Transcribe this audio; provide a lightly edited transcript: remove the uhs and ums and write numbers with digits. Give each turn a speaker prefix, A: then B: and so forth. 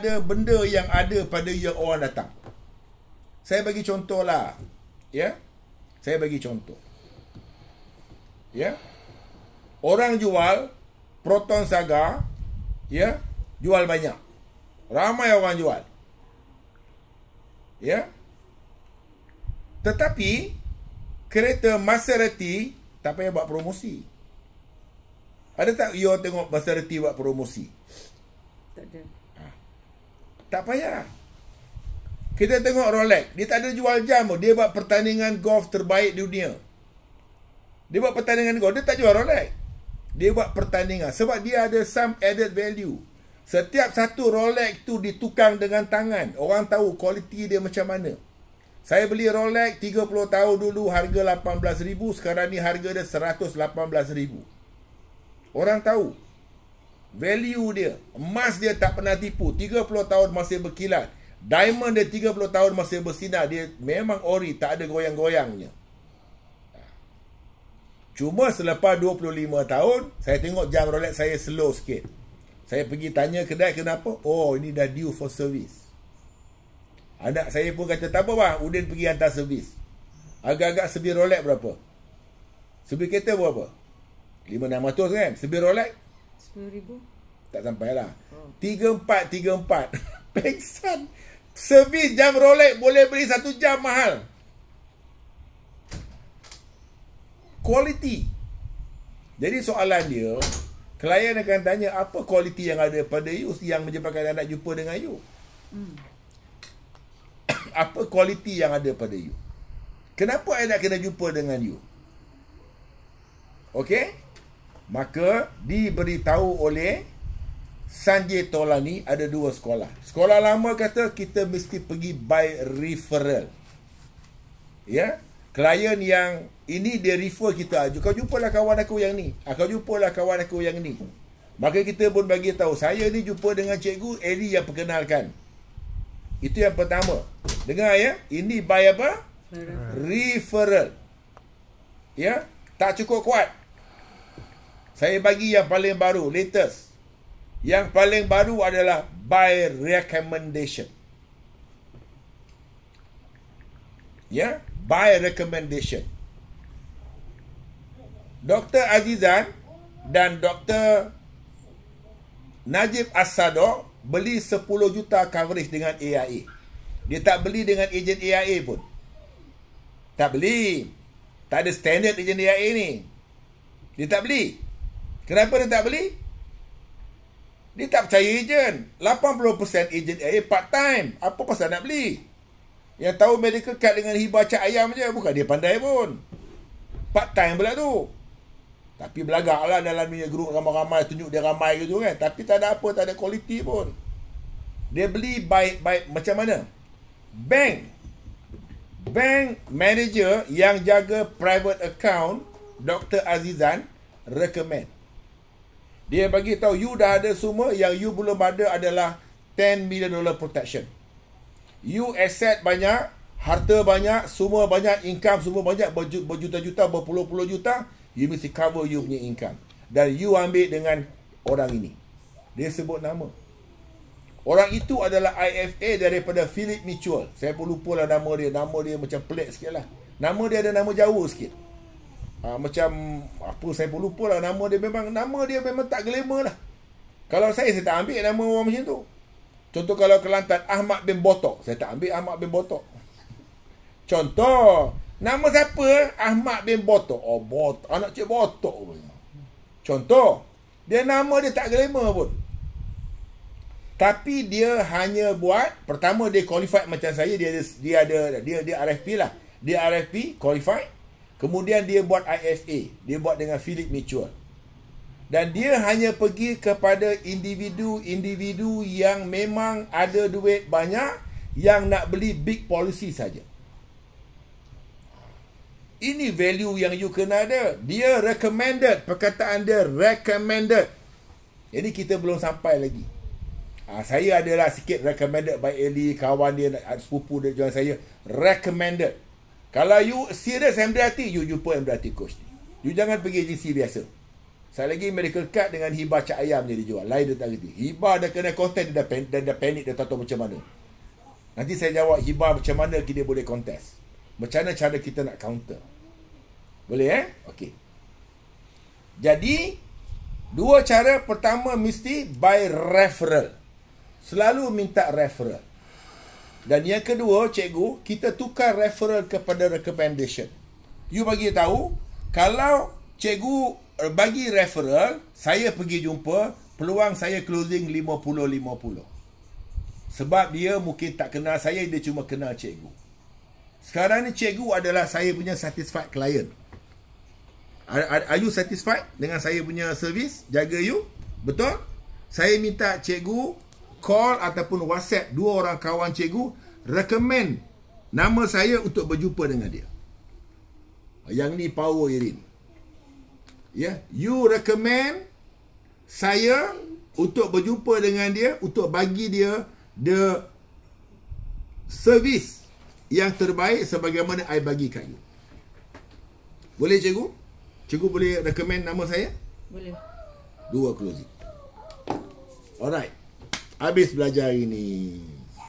A: Ada benda yang ada pada yang orang datang. Saya bagi contoh lah. Ya. Saya bagi contoh. Ya. Orang jual Proton Saga, ya, jual banyak. Ramai orang jual. Ya. Tetapi kereta Maserati tak payah buat promosi. Ada tak you tengok Maserati buat promosi?
B: Tak ada.
A: Tak payah. Kita tengok Rolex, dia tak ada jual jam pun. Dia buat pertandingan golf terbaik di dunia. Dia buat pertandingan golf, dia tak jual Rolex. Dia buat pertandingan sebab dia ada some added value. Setiap satu Rolex tu ditukang dengan tangan. Orang tahu kualiti dia macam mana. Saya beli Rolex 30 tahun dulu harga 18,000, sekarang ni harga dia 118,000. Orang tahu value dia. Emas dia tak pernah tipu. 30 tahun masih berkilat. Diamond dia 30 tahun masih bersinar. Dia memang ori, tak ada goyang-goyangnya. Cuma selepas 25 tahun, saya tengok jam Rolex saya slow sikit. Saya pergi tanya kedai kenapa. Oh, ini dah due for service. Anak saya pun kata, tak apa bang, Udin pergi hantar servis. Agak-agak sebir Rolex berapa? Sebir kereta berapa? 500-600 kan? Sebir Rolex?
B: 10,000.
A: Tak sampai lah. 34. Pengsan. Servis jam Rolex boleh beli 1 jam mahal. Quality. Jadi soalan dia, klien akan tanya, apa kualiti yang ada pada you yang menyebabkan nak jumpa dengan you? Apa kualiti yang ada pada you? Kenapa I nak kena jumpa dengan you? Okey? Maka diberitahu oleh Sanjay Tolani ada 2 sekolah. Sekolah lama kata kita mesti pergi by referral. Ya? Klien yang ini dia refer kita. Kau jumpalah kawan aku yang ni. Kau jumpalah kawan aku yang ni. Maka kita pun bagi tahu, saya ni jumpa dengan cikgu Eddie yang perkenalkan. Itu yang pertama. Dengar ya, ini by apa? Referral. Ya, tak cukup kuat. Saya bagi yang paling baru, latest. Yang paling baru adalah by recommendation. Ya, by recommendation. Dr. Azizan dan Dr. Najib As-Sadok beli 10 juta coverage dengan AIA. Dia tak beli dengan ejen AIA pun. Tak beli. Tak ada standard ejen AIA ni. Dia tak beli. Kenapa dia tak beli? Dia tak percaya ejen. 80% ejen AIA part time. Apa pasal nak beli? Yang tahu medical card dengan hibah cak ayam je. Bukan dia pandai pun. Part time pula tu. Tapi belagak lah dalam punya grup ramai-ramai. Tunjuk dia ramai gitu kan. Tapi tak ada apa. Tak ada kualiti pun. Dia beli baik-baik. Macam mana? Bank manager yang jaga private account, Dr. Azizan recommend. Dia bagi tahu you dah ada semua, yang you belum ada adalah $10 million protection. You asset banyak, harta banyak, semua banyak, income semua banyak, berjuta-juta, berpuluh-puluh juta, you mesti cover you punya income. Dan you ambil dengan orang ini. Dia sebut nama. Orang itu adalah IFA daripada Philip Mutual. Saya pun lupa lah nama dia. Nama dia macam pelik sikit lah. Nama dia ada nama Jawa sikit. Macam apa saya pun lupa lah. Nama dia memang tak glamour lah. Kalau saya tak ambil nama orang macam tu. Contoh kalau Kelantan, Ahmad bin Botok. Saya tak ambil Ahmad bin Botok. Contoh, nama siapa? Ahmad bin Botok. Oh, Botok. Anak cik Botok. Contoh, dia nama dia tak glamour pun. Tapi dia hanya buat, pertama dia qualified macam saya, dia RFP lah. Dia RFP qualified. Kemudian dia buat IFA, dia buat dengan Philip Mutual. Dan dia hanya pergi kepada individu-individu yang memang ada duit banyak, yang nak beli big policy saja. Ini value yang you kena ada. Dia recommended, perkataan dia recommended. Jadi kita belum sampai lagi. Saya adalah sikit recommended by Eli, kawan dia, sepupu dia jual saya, recommended. Kalau you serious MDRT, you jumpa MDRT coach. You jangan pergi agensi biasa. Saya lagi medical card dengan hibah cak ayam je dijual. Lain dia tak kerti. Hibah dah kena kontes, dia dah panik, dia tak tahu macam mana. Nanti saya jawab hibah macam mana kita boleh kontes. Macam mana cara kita nak counter. Boleh Okey. Jadi, dua cara. Pertama mesti by referral. Selalu minta referral. Dan yang kedua, cikgu, kita tukar referral kepada recommendation. You bagi tahu, kalau cikgu bagi referral, saya pergi jumpa, peluang saya closing 50-50. Sebab dia mungkin tak kenal saya, dia cuma kenal cikgu. Sekarang ni cikgu adalah saya punya satisfied client. Are you satisfied dengan saya punya servis? Jaga you? Betul? Saya minta cikgu call ataupun WhatsApp dua orang kawan cikgu, recommend nama saya untuk berjumpa dengan dia. Yang ni power Irin. You recommend saya untuk berjumpa dengan dia, untuk bagi dia the service yang terbaik sebagaimana I bagi kat you. Boleh cikgu? Cikgu boleh recommend nama saya?
B: Boleh.
A: Dua closing. Alright. Habis belajar hari ni.